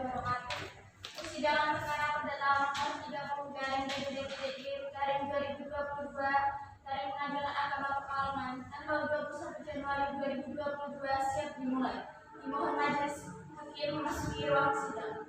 wabarakatuh. Persidangan perkara perdata nomor 30/DPD garing 2022 dari Pengadilan Agama Pekalongan tanggal 21 Januari 2022 siap dimulai. Dimohon majelis hakim memasuki ruang sidang.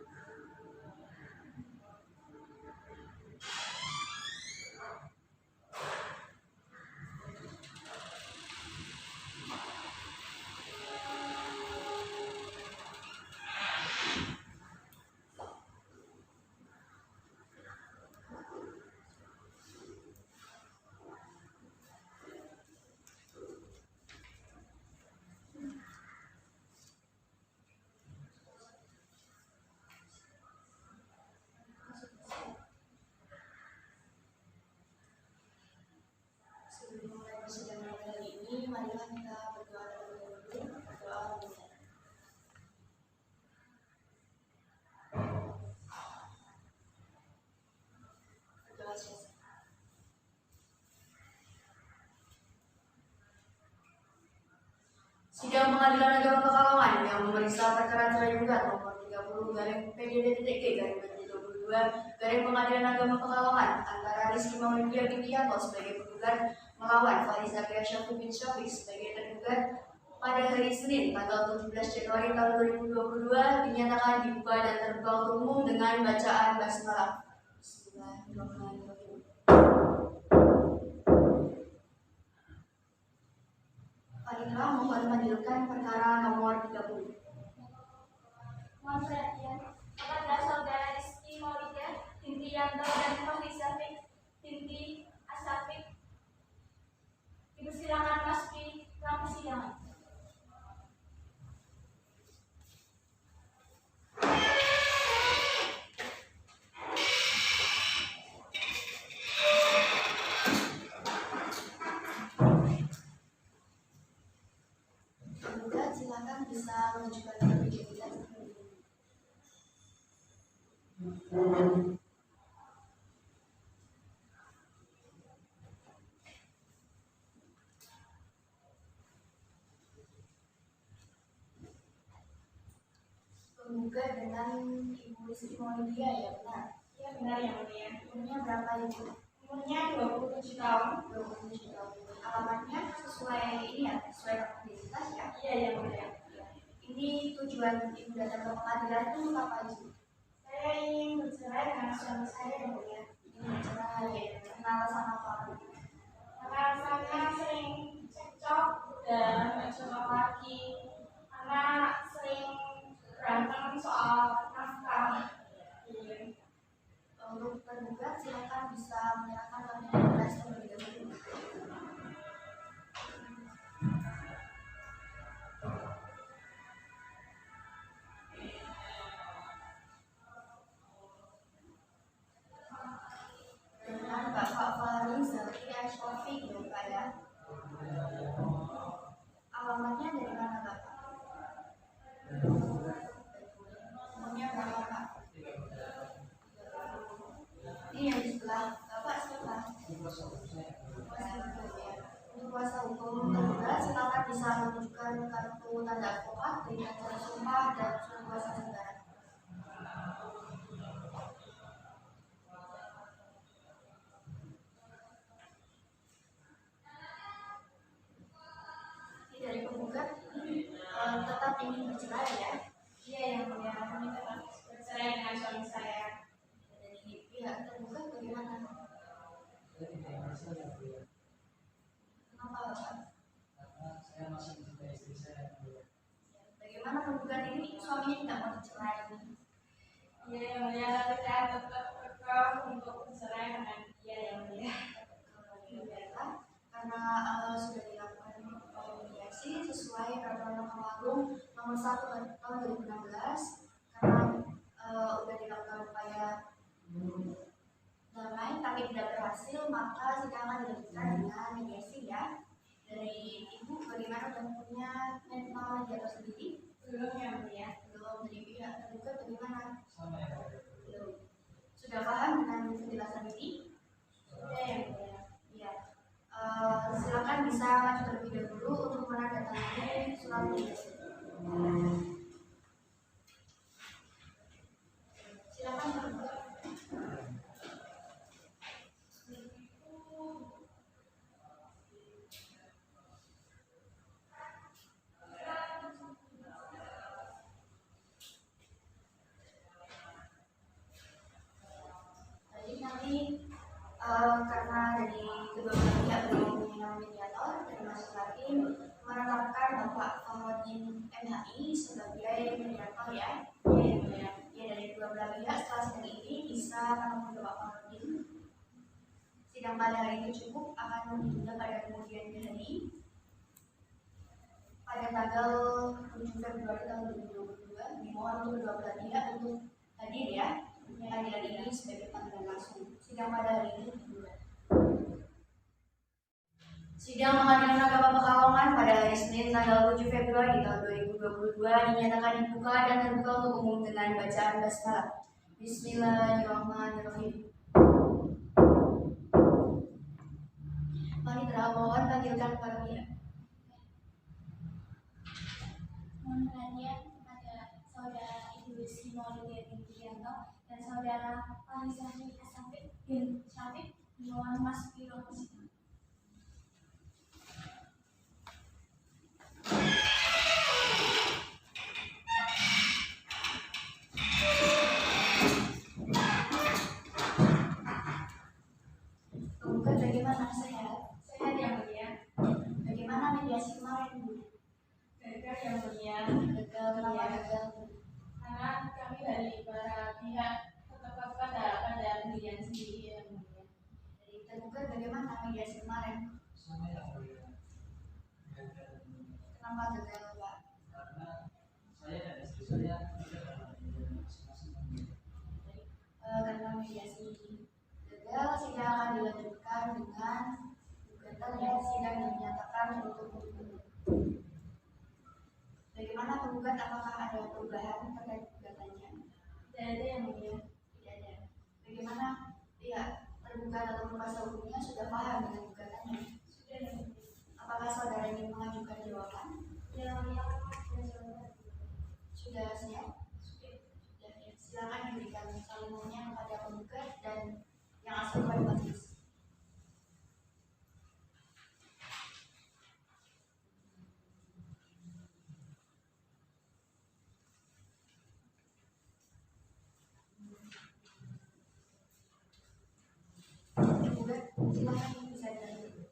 Sebelum mulai persidangan kali ini, marilah kita berdoa terlebih dahulu. Berdoa dimulai. Berdoa selesai. Sidang Pengadilan Agama Pekalongan yang memeriksa perkara cerai gugat nomor 30/PDDTK/2022 garing Pengadilan Agama Pekalongan antara Rizky Maulidya Bintianto sebagai penggugat melawan Faris Zakria Syafiq bin Syafiq sebagai tergugat pada hari Senin tanggal 17 Januari tahun 2022 dinyatakan dibuka dan terbuka untuk umum dengan bacaan basmalah. Bismillahirrahmanirrahim. Panitia mohon mengajukan perkara nomor 30. Mohon perhatian kepada saudara Rizky Maulidya Bintianto dan Faris Zakria binti Asyafiq. Dipersilakan masuki ruang persidangan. Penggugat silakan bisa mengajukan identitas terlebih dahulu. Penggugat dengan Ibu Rizky Maulidya, ya benar? Ya benar yang mulia. Umurnya berapa Ibu? Umurnya 27 tahun. 27 tahun. Alamatnya sesuai ini ya, sesuai identitas ya? Iya yang mulia. Ini tujuan Ibu datang ke pengadilan itu untuk apa Ibu? Saya ingin bercerai dengan suami saya yang mulia. Ini bercerai, kenal sama apa Bu? Karena saya sering cekcok dan gak cocok lagi. Karena sering berantem soal nafkah. Iya. Untuk tergugat silakan bisa menyerahkan identitas terlebih dahulu. Dengan Bapak Faris Zakria Syafiq ya Pak ya. Alamatnya dari mana Bapak? Umurnya berapa Pak? Ini yang di sebelah Bapak siapa? Kuasa hukum ya. Untuk kuasa hukum tergugat silakan bisa menunjukkan kartu tanda advokat dengan surat sumpah dan surat kuasa negara. Ini dari penggugat tetap ingin bercerai ya. Iya yang mulia. Kami tetap bercerai dengan suami saya. Dari pihak tergugat bagaimana? Kenapa Bapak? Bagaimana penggugat ini suaminya tidak mau dicerai? Iya yang mulia. Tapi saya tetap kekeh untuk bercerai dengan dia yang mulia. Karena sudah dilakukan mediasi sesuai peraturan Mahkamah Agung nomor 1 tahun 2016 karena sudah dilakukan upaya damai tapi tidak berhasil, maka sidang akan dilanjutkan dengan mediasi ya. Dari Ibu bagaimana, dan punya mental mediator sendiri? Belum yang mulia. Belum. Dari pihak tergugat bagaimana? Belum. Sudah paham dengan penjelasan ini? Iya yang mulia. Ya. Silakan bisa maju terlebih dahulu untuk menandatangani surat mediasi. bisa menemui Bapak Komarudin. Sidang pada hari itu cukup akan ditunda pada kemudian hari pada tanggal 7 Februari tahun 2022. Dimohon untuk kedua belah pihak untuk hadir ya. Panggilan ini sebagai panggilan langsung. Sidang pada hari ini ditunda. Sidang Pengadilan Agama Pekalongan pada hari Senin tanggal 7 Februari tahun 2022 dinyatakan dibuka dan terbuka untuk umum dengan bacaan basmalah. Bismillahirrahmanirrahim. Panitera mohon panggilkan para pihak. Mohon perhatian kepada saudara Ibu Rizky Maulida binti Yanto dan saudara Alisani Asafik bin Syafik dimohon masuk di ruang sidang. Penggugat bagaimana sehat? Sehat yang mulia. Bagaimana mediasi kemarin Bu? Gagal yang mulia. Gagal, kenapa gagal? Karena kami dari para pihak tetap pada pendirian sendiri yang mulia. Dari tergugat bagaimana mediasi kemarin? Sama yang mulia. Gagal. Kenapa gagal Pak? Karena saya dan istri saya tidak dalam pilihan masing-masing. Karena mediasi gagal, sidang akan dilanjutkan dengan gugatan yang sidang dinyatakan untuk umum. Bagaimana penggugat, apakah ada perubahan terkait gugatannya? Tidak ada yang mulia. Tidak ada. Bagaimana pihak tergugat atau kuasa hukumnya sudah paham dengan gugatannya? Sudah yang mulia. Apakah saudara ingin mengajukan jawaban? Yang mulia dan jawaban. Sudah siap? Sudah. Silakan diberikan salinan kepada penggugat dan yang asal pada majelis. Penggugat, silakan bisa dilanjutkan.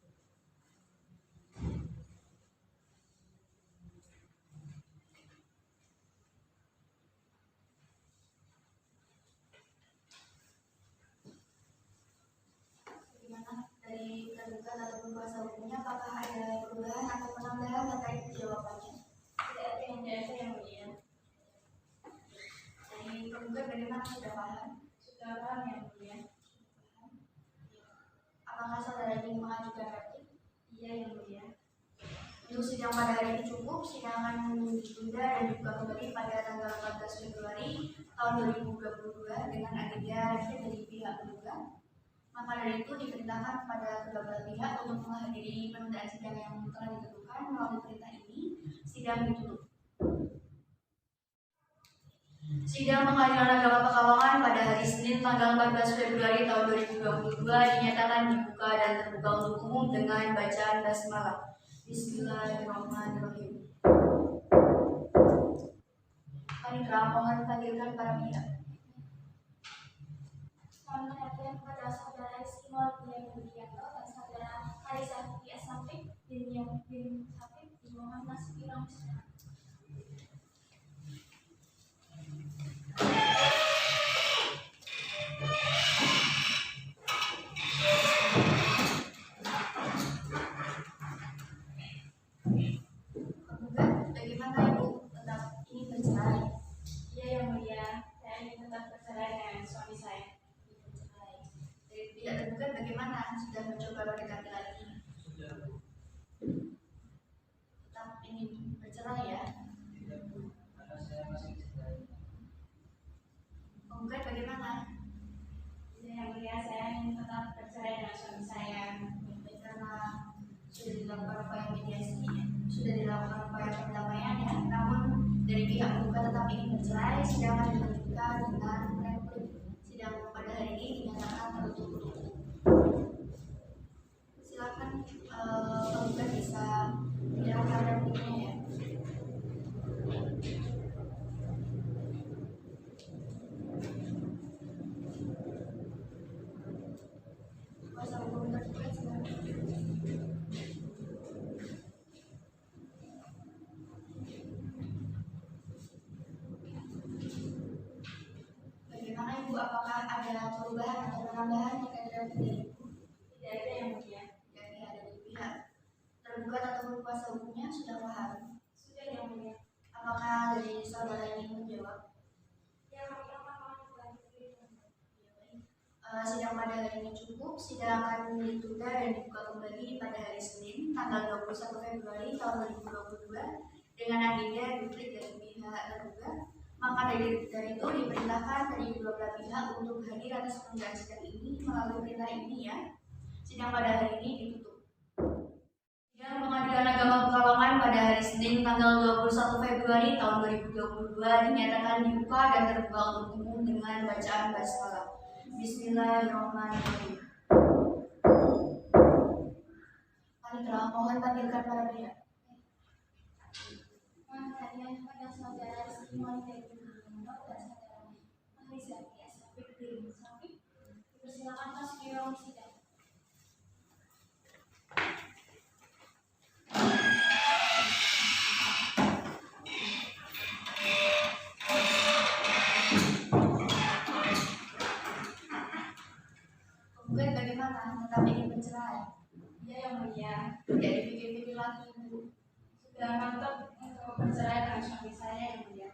Bagaimana dari tergugat ataupun kuasa hukumnya, apakah ada perubahan atau penambahan terkait jawabannya? Tidak ada yang mulia. Dari penggugat bagaimana, sudah paham? Sudah paham yang mulia. Apakah saudara ingin mengajukan replik? Iya yang mulia. Untuk sidang pada hari ini cukup, sidang akan ditunda dan dibuka kembali pada tanggal 14 Februari tahun 2022 dengan agenda replik dari pihak penggugat. Maka dari itu diperintahkan kepada kedua belah pihak untuk menghadiri penundaan sidang yang telah ditentukan melalui perintah ini. Sidang ditutup. Sidang Pengadilan Agama Pekalongan pada hari Senin tanggal 14 Februari tahun 2022 dinyatakan dibuka dan terbuka untuk umum dengan bacaan basmalah. Bismillahirrahmanirrahim. Panitera mohon panggilkan para pihak. Mohon perhatian kepada saudara Rizky Maulida binti Yanto dan saudara Alisani Asafik bin Syafik dimohon masuk di ruang sidang. Penggugat, bagaimana Ibu tetap ingin bercerai? Iya yang mulia. Saya ingin tetap bercerai dengan suami saya. Dari pihak tergugat bagaimana? Sudah mencoba mendekati lagi? Sudah Tetap ingin bercerai ya? tidak Bu, karena saya masih cintai. Penggugat bagaimana? Iya yang mulia. Saya ingin tetap bercerai dengan suami saya. Karena sudah dilakukan upaya mediasi, sudah dilakukan upaya perdamaian ya. Namun dari pihak penggugat tetap ingin bercerai, sidang akan dilanjutkan dengan replik. Sidang pada hari ini dinyatakan tertutup untuk umum. Silakan penggugat bisa menyerahkan repliknya ya. Kuasa hukum tergugat silakan. Bagaimana Ibu, apakah ada penambahan rekan-rekan dari Ibu? Tidak ada yang mulia. Dari pihak tergugat ataupun kuasa hukumnya sudah paham? Sudah yang mulia. Apakah dari saudara ingin menjawab? Yang mulia mohon dibantu. Sidang pada hari ini cukup. Sidang akan ditunda dan dibuka kembali pada hari Senin tanggal 21 Februari tahun 2022 dengan agenda duplik dari pihak tergugat. Maka dari itu diperintahkan dari kedua belah pihak untuk hadir atas penundaan sidang ini melalui perintah ini ya. Sidang pada hari ini ditutup. Sidang Pengadilan Agama Pekalongan pada hari Senin tanggal 21 Februari tahun 2022 dinyatakan dibuka dan terbuka untuk umum dengan bacaan basmalah. Bismillahirrahmanirrahim. Panitra, mohon panggilkan para pihak. Hadiah pada saudara Rizky Monika dan saudara Marizaki Asafik bin Safik. Dipersilakan masuk di ruang sidang. Penggugat bagaimana? Tetap ingin bercerai? Ya yang mulia. Tidak dipikir-pikir lagi, Ibu. Sudah mantap untuk bercerai dengan suami saya yang mulia.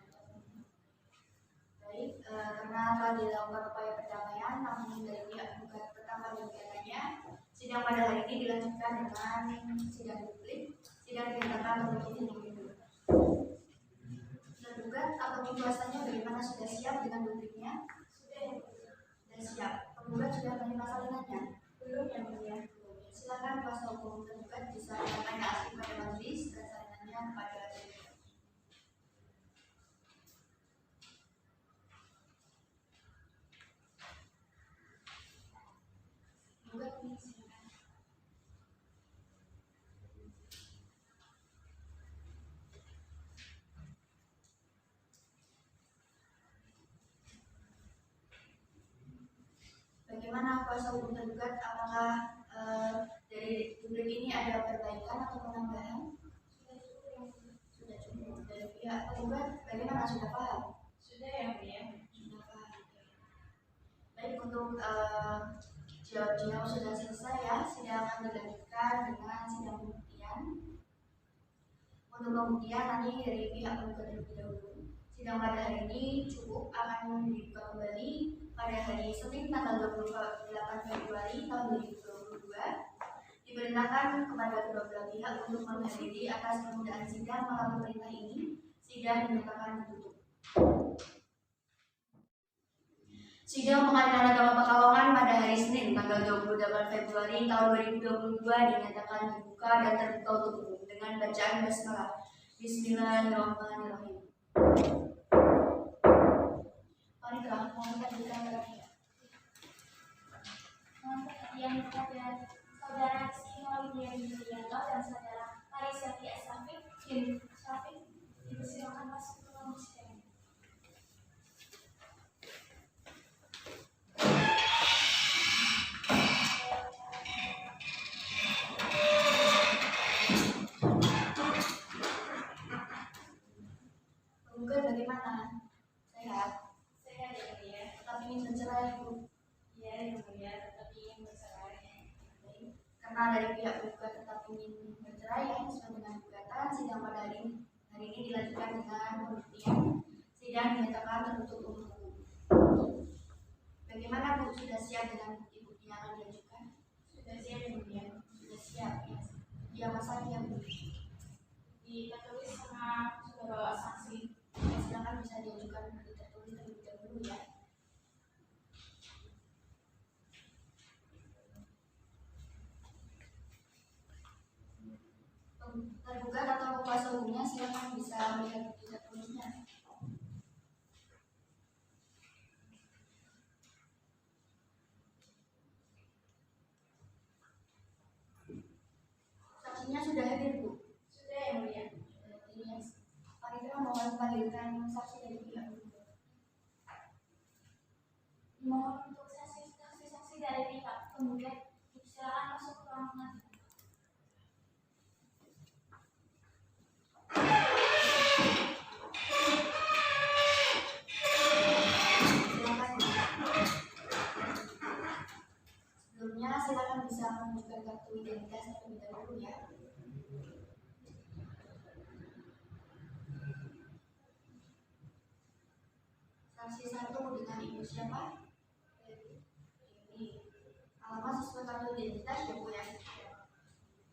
Baik, karena telah dilakukan upaya perdamaian, namun dari pihak penggugat tetap ada kegiatannya. Sidang pada hari ini dilanjutkan dengan sidang publik. Sidang dinyatakan tertutup untuk itu. Tergugat ataupun kuasanya bagaimana, sudah siap dengan publiknya? Sudah yang mulia. Sudah siap. Penggugat sudah menerima salinannya? Belum yang mulia. Silakan kuasa hukum tergugat bisa menyampaikan asli pada majelis dan salinannya kepada penggugat. Ini silakan. Bagaimana kuasa hukum tergugat? Apakah dari publik ini ada perbaikan atau penambahan? Sudah cukup. Dari pihak penggugat bagaimana, sudah paham? Sudah yang mulia. Sudah paham. Baik, untuk jawab sudah selesai ya. Sidang akan dilanjutkan dengan sidang pembuktian. Untuk pembuktian nanti dari pihak penggugat terlebih dahulu. Sidang pada hari ini cukup, akan dibuka kembali pada hari Senin tanggal 28 Februari tahun 2022. Diperintahkan kepada kedua belah pihak untuk menghadiri atas penundaan sidang melalui perintah ini. Sidang dinyatakan ditutup. Sidang Pengadilan Agama Pekalongan pada hari Senin tanggal 28 Februari tahun 2022 dinyatakan dibuka dan terbuka untuk umum dengan bacaan basmalah. Bismillahirrahmanirrahim. Panitra, mohon panggilkan para pihak. Mohon perhatian kepada saudara Rizky Monika dan saudara Marizaki Asafik bin Safik. Dipersilakan masuk ke ruang sidang. Penggugat bagaimana? Sehat? Saya yang mulia. Tetap ingin bercerai, Bu? Ya yang mulia, tetapi ingin bercerai. Baik. Karena dari pihak penggugat tetap ingin bercerai ya, sesuai dengan gugatan, sidang pada hari ini dilanjutkan dengan pembuktian. Sidang dinyatakan tertutup untuk umum. Bagaimana, Bu? Sudah siap dengan bukti-bukti yang akan diajukan? Sudah siap yang mulia. Sudah siap ya. Ya, masa ya, Bu? Ditulis sama sudah bawa saksi. Ya, silakan bisa diajukan bukti tertulis terlebih dahulu ya. Tergugat atau kuasa hukumnya silakan bisa melihat bukti tertulisnya. Saksinya sudah hadir, Bu? Sudah yang mulia. Ini Panitra mohon panggilkan saksi dari pihak penggugat. Mohon untuk saksi-saksi dari pihak penggugat silakan masuk ke ruang pengadilan. Silakan. kartu identitas terlebih dahulu ya. Saksi 1 dengan ibu siapa? Ini. Alamat sesuai kartu identitas ya Bu ya.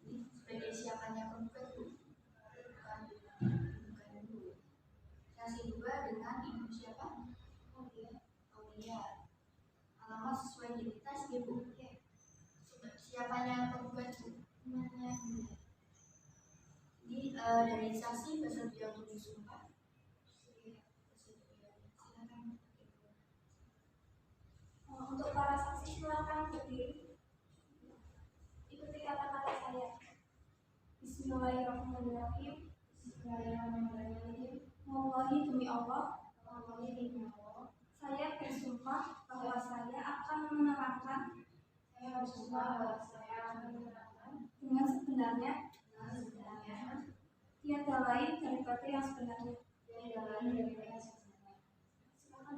Ini sebagai siapanya penggugat Bu. Bukan dulu. Saksi 2 dengan ibu siapa? Aulia. Alamat sesuai identitas ya Bu. Siapanya penggugat Bu? Namanya Bu. Ini dari saksi bersedia untuk disumpah. Silakan. Untuk para saksi silakan berdiri. Ikuti kata-kata saya. Bismillahirrahmanirrahim. Bismillahirrahmanirrahim. Wallahi demi Allah, Wallahi demi Allah, saya bersumpah bahwa saya akan menerangkan saya bersumpah bahwa saya akan menerangkan dengan sebenarnya dengan sebenarnya tiada lain daripada yang sebenarnya. tiada lain daripada yang sebenarnya. Silakan.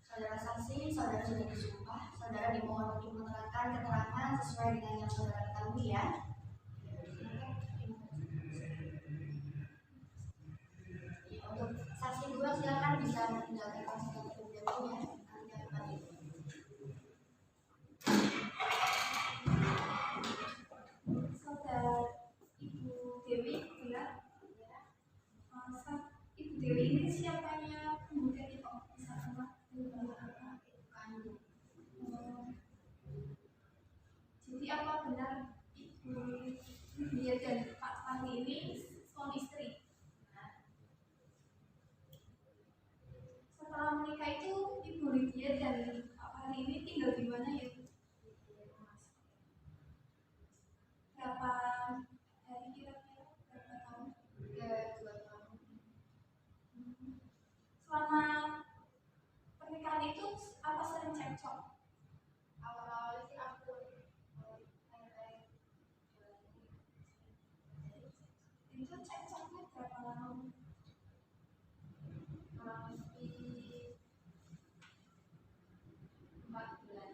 Saudara saksi, saudara sudah disumpah. Saudara dimohon untuk menerangkan keterangan sesuai dengan yang saudara ketahui ya. Untuk saksi 2 silakan bisa meninggalkan fasilitas terlebih dahulu ya. Nanti akan Saudara Ibu Dewi, ya. Ibu Dewi ini siapanya penggugat itu? Bisa kenal? Jadi apa benar Ibu Lydia dan Pak Fahri ini suami istri? Setelah menikah itu Ibu Lydia dan Pak Fahri ini tinggal di mana ya? Berapa hari kira-kira? Berapa tahun? 2 tahun. Selama pernikahan itu apa sering cekcok? Awal-awal sih aku Itu cekcoknya berapa lama? lebih 4 bulan.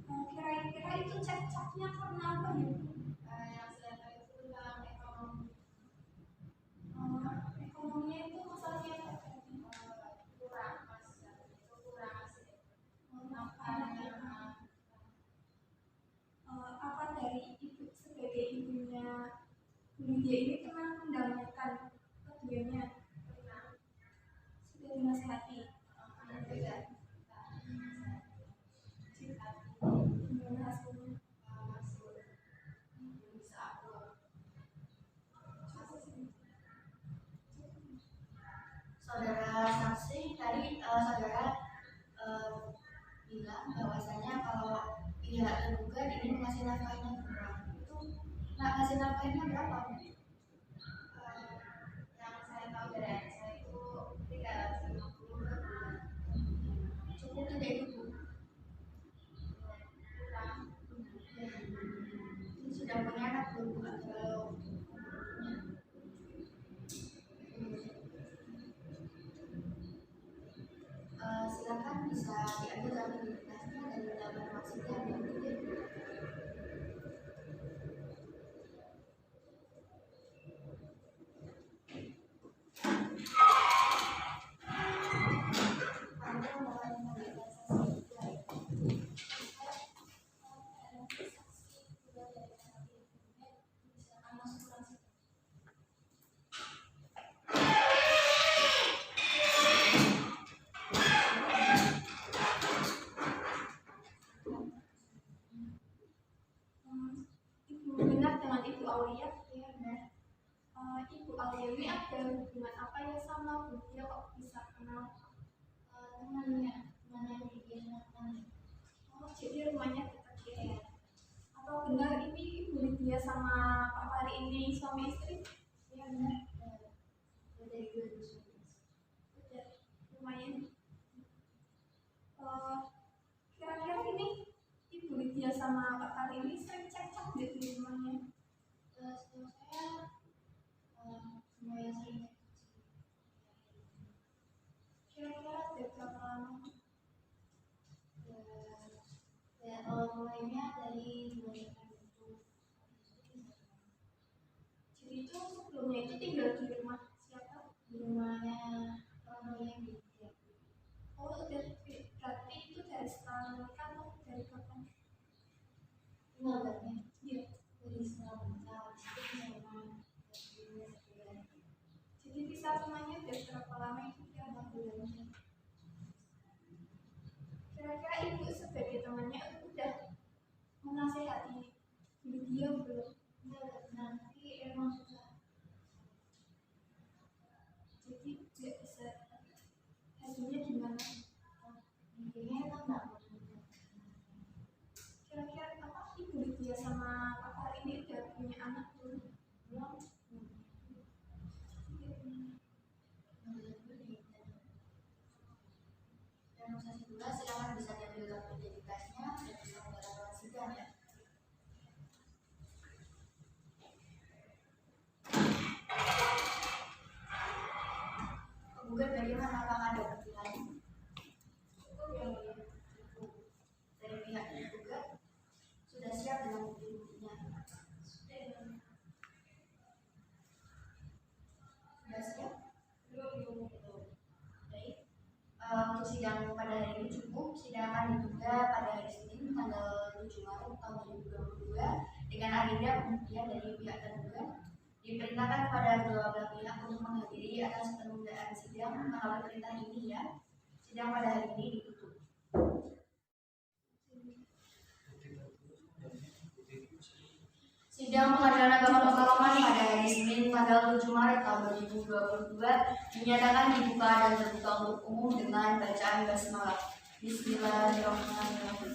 Kira-kira itu cekcoknya karena apa ya? Yang saya tahu itu tentang ekonomi. Ekonominya itu masalahnya apa? Kurang mas, itu kurang hasil. Apa dari ibu sebagai ibunya Lydia ini pernah mendamaikan keduanya? Sudah dinasihati. Gimana hasilnya? Saudara saksi tadi saudara bilang bahwasanya kalau pihak tergugat ini mengasih nafkahnya kurang. Itu ngasih nafkahnya berapa? Yang saya tahu dari anak saya itu 350 per bulan. Cukup tidak itu Bu? Kurang. Ini sudah punya anak belum Bu? Atau silakan bisa diambil kartu identitasnya dan mendapat maksudnya yang berbeda. Anda mohon memberikan saksi Ibu benar dengan Ibu Aulia? ya benar. Ibu Aulia ini ada hubungan apa ya sama Lydia kok bisa kenal? Temannya bikin teman. Oh, jadi rumahnya dekat ya? Atau benar ini Ibu Lydia sama Pak Fahri ini suami istri? Ya benar. Dari 2019. Udah lumayan. Kira-kira ini Ibu Lydia sama Pak Fahri ini sering cekcok di rumahnya? Setahu saya semua yang sering Kira-kira sebelumnya itu tinggal di rumah siapa? Di rumahnya orang tua yang gitu ya. Oh, berarti itu dari setelah menikah atau dari kapan? Tinggalnya Iya. dari setelah menikah, habis itu sama Jadi bisa rumahnya udah berapa lama itu ya? 4 bulan. Kira-kira ibu sebagai temannya udah menasehati dia belum? Enggak pernah, tapi emang susah. Jadi nggak bisa hasilnya gimana? Intinya emang nggak mau. Kira-kira apa ibu Lydia sama kakak ini udah punya anak belum? Belum. Dan usah pula silakan bisa diambil kartu identitasnya dan bisa mendapatkan sidang ya. Penggugat bagaimana, apakah ada pertanyaan? Cukup ya Mulia. Dari pihak tergugat sudah siap dengan bukti-buktinya. Sudah siap? Belum. Baik. Untuk sidang pada hari ini cukup. Sidang akan ditunda pada hari Senin tanggal 7 Maret tahun 2022 dengan agenda pembuktian dari pihak tergugat. Diperintahkan kepada kedua belah pihak untuk menghadiri atas penundaan sidang mengawal perintah ini ya. Sidang pada hari ini ditutup. Sidang Pengadilan Agama Pekalongan pada hari Senin tanggal 7 Maret tahun 2022 dinyatakan dibuka dan terbuka untuk umum dengan bacaan basmalah. Bismillahirrahmanirrahim.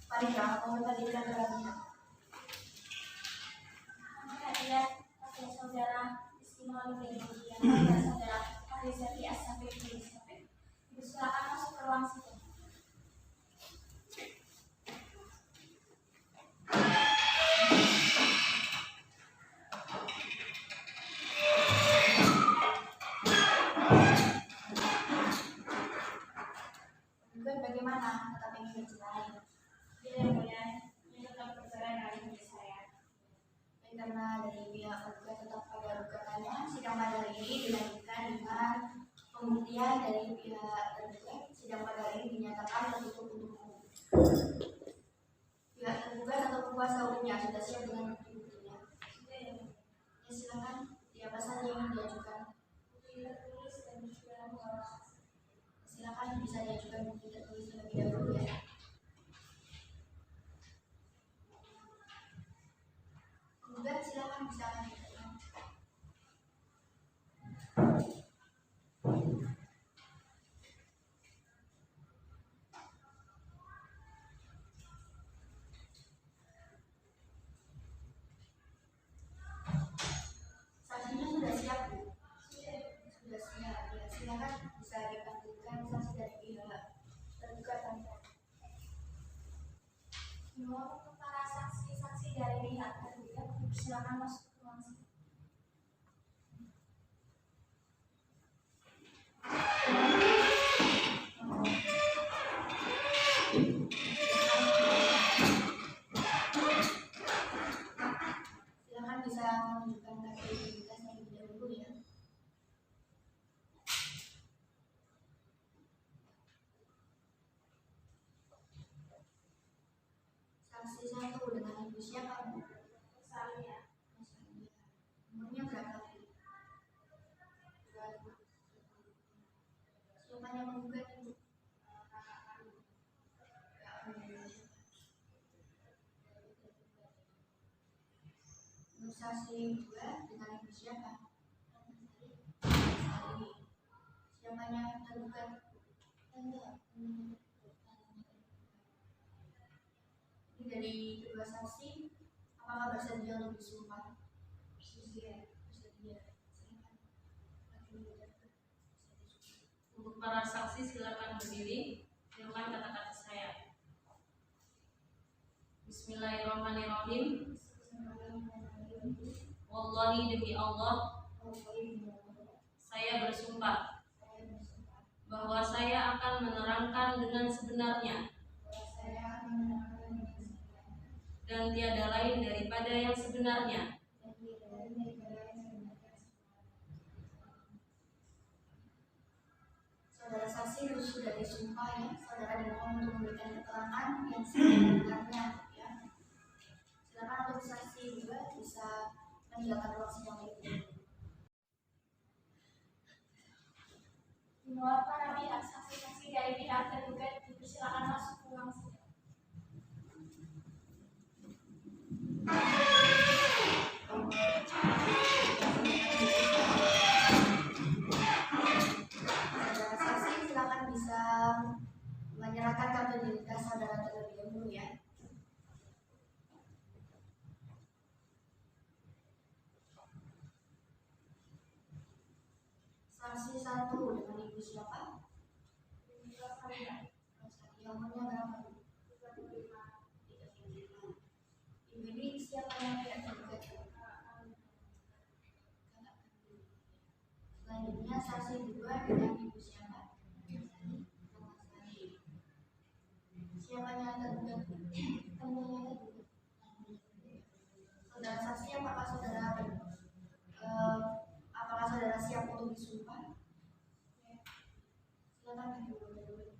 Parikah, pengadilan terhadap Hadiah pada saudara Istimewa dari Mulia pada saudara Arizati Asafik Asafik. Silakan masuk ke ruang sidang. Penggugat bagaimana? Tetap ingin bercerai. Jadi yang mulia, ini tetap bercerai kali ini saya. Dan karena dari pihak penggugat tetap pada gugatannya, sidang pada hari ini dilanjutkan dengan pembuktian dari pihak tergugat. Sidang pada hari ini dinyatakan tertutup untuk umum. Pihak tergugat atau kuasa hukumnya sudah siap dengan bukti-buktinya. Ya, silakan. Apa saja yang ingin diajukan? Bukti tertulis dan juga membawa Silakan bisa diajukan bukti tertulis terlebih dahulu ya. Penggugat silakan bisa lanjutkan. Saksinya sudah siap Bu? Sudah siap ya. Silakan bisa dipanggilkan saksi dari pihak tergugat tanpa. untuk para saksi-saksi dari pihak tergugat. Silakan masuk ke ruang sidang. Silakan bisa menunjukkan kartu identitas terlebih dahulu ya. Saksi satu dengan ibu siapa Bu? Saya. Umurnya berapa Bu? 25. Siapa yang menggugat Ibu? Untuk saksi dua dengan ibu siapa? Sari. Siapanya tergugat? Ini dari kedua saksi, apakah bersedia untuk disumpah? Bersedia. Silakan. Untuk para saksi silakan berdiri, silakan kata-kata saya. Bismillahirrahmanirrahim. Wallahi demi Allah, saya bersumpah bahwa saya akan menerangkan dengan sebenarnya dan tiada lain daripada yang sebenarnya. Saudara saksi sudah disumpah ya, saudara dimohon untuk memberikan keterangan yang sebenarnya ya. Silakan untuk saksi juga bisa meninggalkan ruang sidang itu. Dimohon para pihak saksi-saksi dari pihak tergugat dipersilakan masuk ke ruang sidang. Saudara saksi silakan bisa menyerahkan kartu identitas saudara terlebih dahulu ya. Saksi 1 dengan ibu siapa? Nomornya berapa? 35. Ibu ini siapa yang tidak tergugat? Selanjutnya saksi 2 dengan ibu siapa? Siapa yang tergugat? Temunya tergugat. Saudara saksi, apakah saudara siap untuk disumpah? Silakan dulu.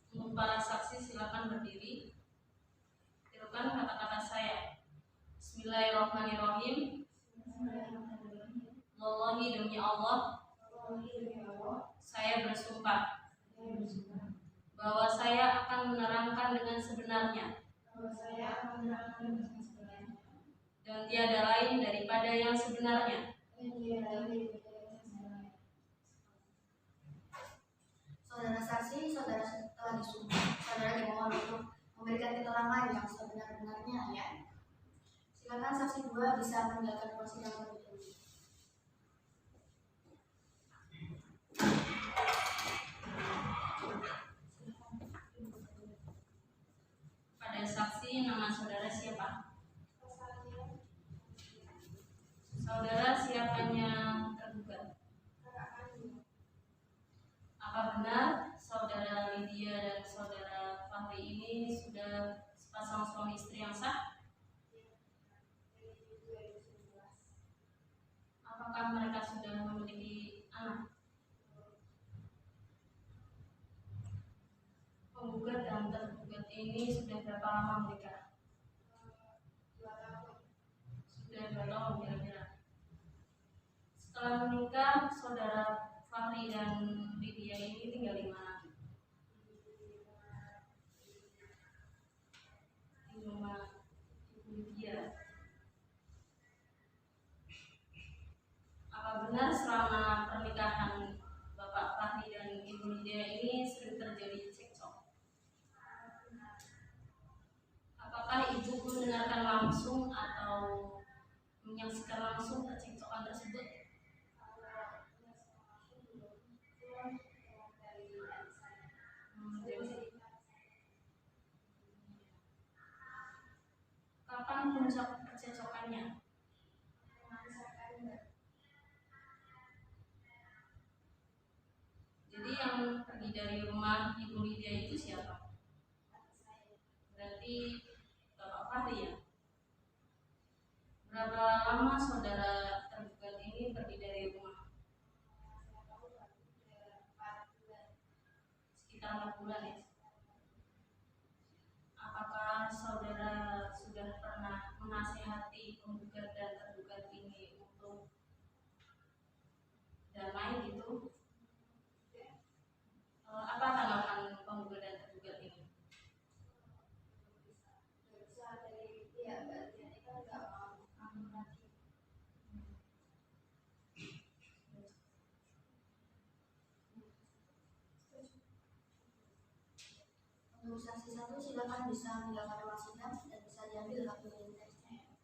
Untuk para saksi silakan berdiri. Tirukan kata-kata saya. Bismillahirrahmanirrahim. Wallahi demi Allah, saya bersumpah bahwa saya akan menerangkan dengan sebenarnya dan tiada lain daripada yang sebenarnya. Saudara saksi, saudara telah disumpah. Saudara dimohon untuk memberikan keterangan yang sebenar-benarnya ya. Silakan saksi 2 bisa meninggalkan persidangan terlebih dahulu. Pada saksi, nama saudara siapa? Saudara siapanya tergugat? Apa benar saudara Lydia dan saudara Fahri ini sudah sepasang suami istri yang sah? Apakah mereka sudah memiliki anak? Penggugat dan tergugat ini sudah berapa lama menikah? Sudah 2 tahun kira-kira. Setelah menikah, saudara Fahri dan Lydia ini tinggal di mana? Di rumah Ibu Lydia. Apa benar selama pernikahan Bapak Fahri dan Ibu Lydia ini sering terjadi cekcok? Apakah ibu mendengarkan langsung atau menyaksikan langsung percekcokan tersebut? Kapan puncak percecokannya? Jadi yang pergi dari rumah Ibu Lydia itu siapa? Berarti Bapak Fahri ya? Berapa lama saudara tergugat ini pergi dari rumah? Sekitar 4 bulan ya? Apakah saudara sudah pernah menasihati penggugat dan tergugat ini untuk damai gitu? Apa tanggapan penggugat dan tergugat ini? Untuk saksi 1 silakan bisa meninggalkan ruang sidang dan bisa diambil kartu identitasnya.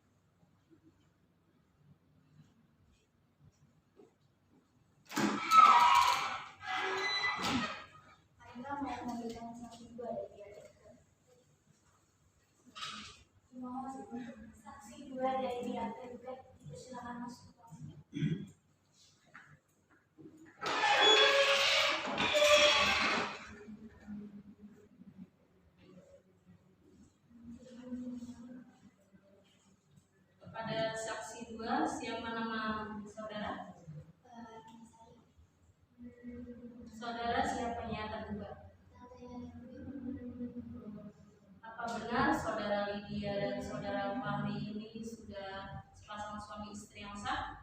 Anda mau memberikan saksi 2 dari pihak tergugat? Saksi 2 dari pihak tergugat dipersilakan masuk ke ruang sidang. Saudara, siapa yang tergugat? Apa benar saudara Lydia dan saudara Fahri ini sudah sepasang suami istri yang sah?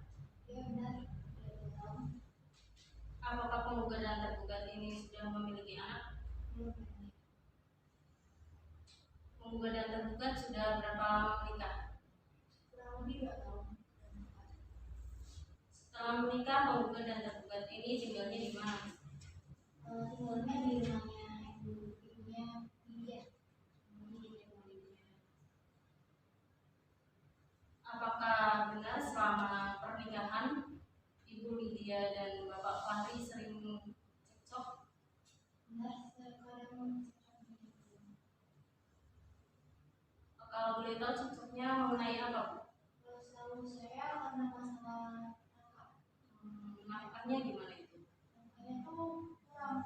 Apakah penggugat dan tergugat ini sudah memiliki anak? Penggugat dan tergugat sudah berapa lama menikah? Setelah menikah, penggugat dan tergugat ini tinggalnya di mana? Tinggalnya di rumahnya ibunya Lydia. Apakah benar selama pernikahan Ibu Lydia dan Bapak Fahri sering cekcok? Kalau boleh tahu cekcoknya mengenai apa, Bu? Selalu saya karena masalah Nafkahnya gimana itu? makanya tuh kurang.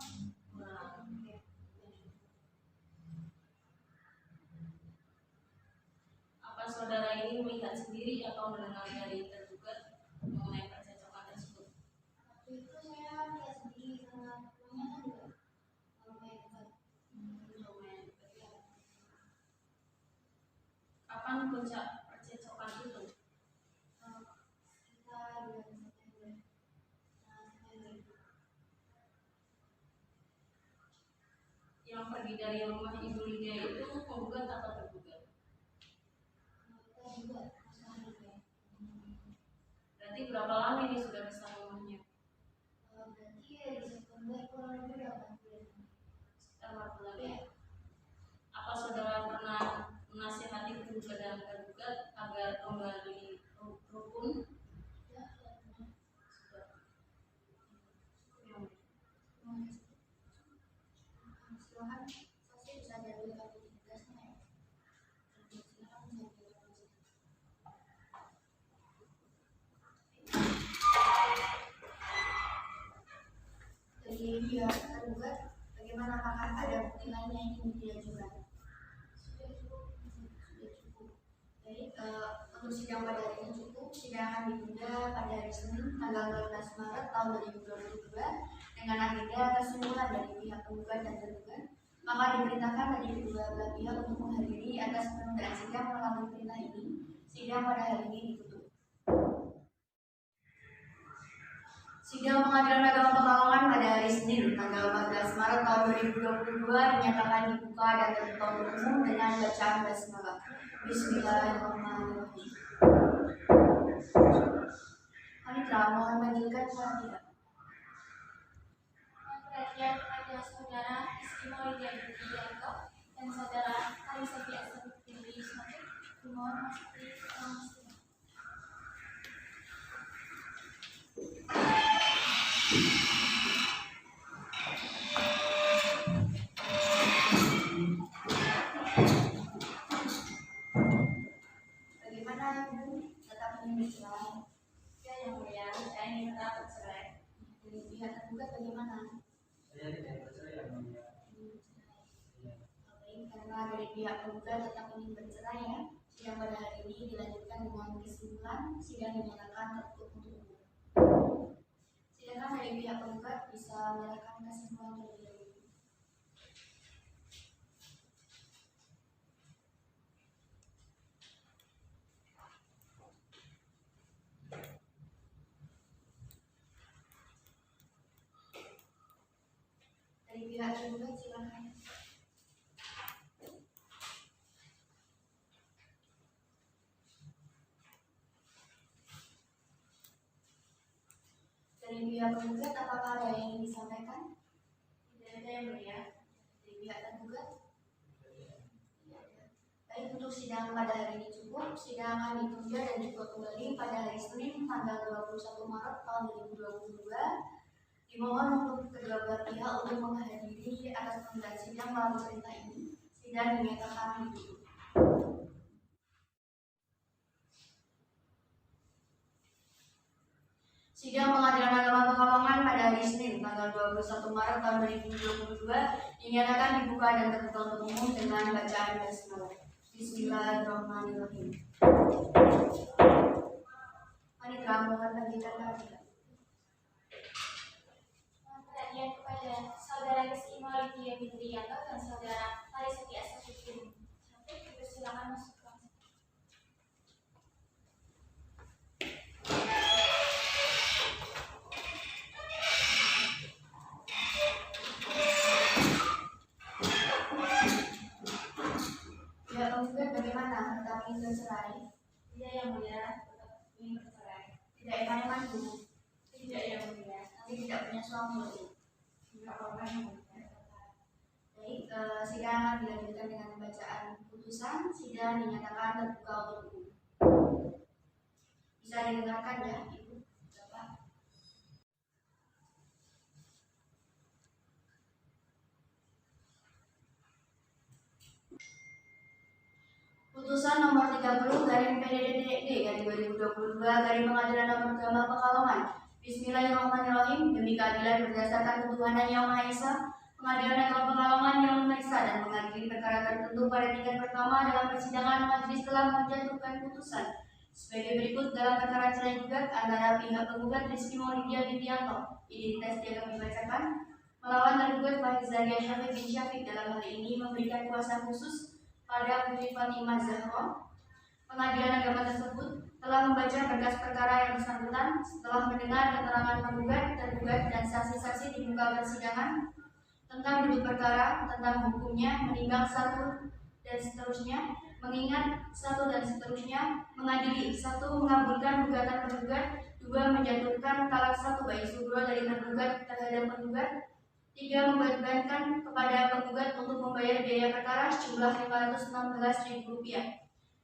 Apa saudara ini melihat sendiri atau mendengar dari tergugat mengenai percekcokan tersebut? Waktu itu saya lihat sendiri karena rumahnya kan juga lumayan dekat. Lumayan dekat ya. Kapan puncak percekcokan itu? Sekitar bulan September. Yang pergi dari rumah Ibu Lydia itu penggugat atau tergugat? Kita juga masalah juga. Berarti berapa lama ini sudah besar rumahnya? Berarti dari September kurang lebih 8 bulan. Sekitar 4 bulan ya. Apa saudara pernah menasihati penggugat dan tergugat agar kembali rukun? Ya, pernah. Silakan, saya bisa jadi kartu tugasnya ya. Silakan saya berikan. Jadi dia tergugat, bagaimana apakah ada bukti lainnya yang ingin diajukan? Sudah cukup. Jadi untuk sidang pada hari ini cukup. Sidang akan ditunda pada hari Senin tanggal 12 Maret tahun 2022 dengan agenda kesimpulan dari pihak penggugat dan tergugat. Maka diperintahkan bagi kedua belah pihak untuk menghadiri atas penundaan sidang melalui perintah ini. Sidang pada hari ini ditutup. Sidang Pengadilan Agama Pekalongan pada hari Senin tanggal 14 Maret tahun 2022 dinyatakan dibuka dan terbuka untuk umum dengan bacaan basmalah. Bismillahirrahmanirrahim. Panitra, mohon majukan tidak? Perhatian kepada saudara Istimewa Lydia Yulianto dan saudara Alisa Biasa Putri Ismail, dimohon masuk di ruang sidang. Bagaimana Ibu tetap ingin bercerai? Ya, yang mulia, saya ingin tetap bercerai. Dari pihak tergugat bagaimana? Saya tidak percaya yang mulia. Baik, karena dari pihak penggugat tetap ingin bercerai ya. Sidang pada hari ini dilanjutkan dengan kesimpulan sidang dinyatakan tertutup untuk umum. Silakan dari pihak penggugat bisa menyatakan kesimpulan terlebih dahulu. Dari pihak tergugat silakan. Dari pihak penggugat apakah ada yang ingin disampaikan? Tidak ada yang mulia. Dari pihak tergugat? Tidak ada. Baik, untuk sidang pada hari ini cukup. Sidang akan ditunda dan juga kembali pada hari Senin tanggal 21 Maret tahun 2022. Dimohon untuk kedua belah pihak untuk menghadiri atas penundaan sidang melalui perintah ini. Sidang dinyatakan ditutup. Sidang Pengadilan Agama Pekalongan pada hari Senin tanggal 21 Maret tahun 2022 dinyatakan dibuka dan terbuka untuk umum dengan bacaan basmalah. Bismillahirrahmanirrahim. Panitra, mohon lanjutkan lagi. Perhatian kepada bercerai? Tidak yang mulia, tetap ingin bercerai. Tidak ingin mantu? Tidak yang mulia. Nanti tidak punya suami lagi? Tidak apa-apa yang mulia. Baik, sidang akan dilanjutkan dengan pembacaan putusan. Sidang dinyatakan terbuka untuk umum. Bisa didengarkan ya, Ibu, Bapak. Putusan nomor 30 garing PDDTD garing 2022 garing Pengadilan Negeri Agama Pekalongan. Bismillahirrahmanirrahim. Demi keadilan berdasarkan ketuhanan Yang Maha Esa, Pengadilan Negeri Pekalongan yang memeriksa dan mengadili perkara tertentu pada tingkat pertama dalam persidangan majelis telah menjatuhkan putusan sebagai berikut dalam perkara cerai gugat antara pihak penggugat Rizky Maulidia Bintianto, identitas dia kami bacakan, melawan tergugat Fahri Zaria Syafiq bin Syafiq dalam hal ini memberikan kuasa khusus pada Putri Fatimah Zahra. Pengadilan agama tersebut telah membaca berkas perkara yang bersangkutan setelah mendengar keterangan penggugat, tergugat, dan saksi-saksi di muka persidangan tentang duduk perkara, tentang hukumnya, menimbang satu dan seterusnya, mengingat satu dan seterusnya, mengadili satu mengabulkan gugatan penggugat, dua menjatuhkan talak satu baik sugro dari tergugat terhadap penggugat, tiga membebankan kepada penggugat untuk membayar biaya perkara sejumlah Rp516.000.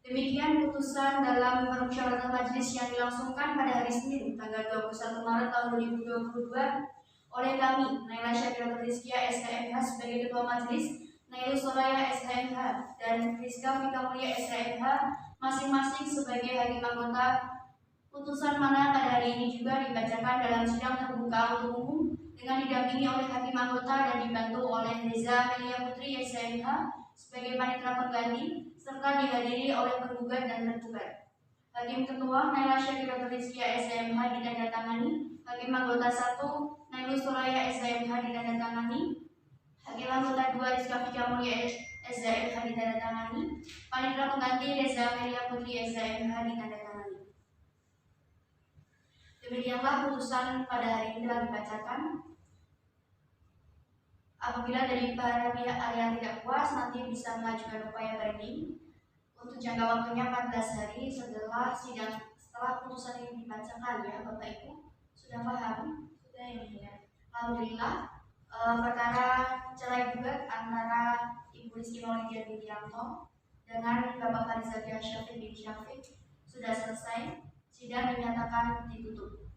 Demikian putusan dalam permusyawaratan majelis yang dilangsungkan pada hari Senin tanggal 21 Maret tahun 2022 oleh kami, Naila Syakira Rizkia SHMH sebagai Ketua Majelis, Nailu Soraya SHMH, dan Rizka Fika Mulia SHMH masing-masing sebagai hakim anggota. Putusan mana pada hari ini juga dibacakan dalam sidang terbuka untuk umum dengan didampingi oleh hakim anggota dan dibantu oleh Reza Melia Putri SHMH sebagai panitera pengganti serta dihadiri oleh penggugat dan tergugat. Hakim Ketua Naila Syakira Rizkia SHMH ditandatangani, Hakim Anggota 1 Nailu Soraya SHMH ditandatangani, Hakim Anggota 2 Rizka Fika Mulia SHMH ditandatangani, panitera pengganti Reza Melia Putri SHMH ditandatangani. Demikianlah putusan pada hari ini telah dibacakan. Apabila dari para pihak yang tidak puas, nanti bisa mengajukan upaya banding untuk jangka waktunya 14 hari setelah putusan ini dibacakan ya, Bapak Ibu. Sudah paham? Sudah yang mulia. Alhamdulillah. Perkara cerai gugat antara Ibu Rizky Maulidia Bintianto dengan Bapak Fahri Zaria Syafiq bin Syafiq sudah selesai. Sidang dinyatakan ditutup.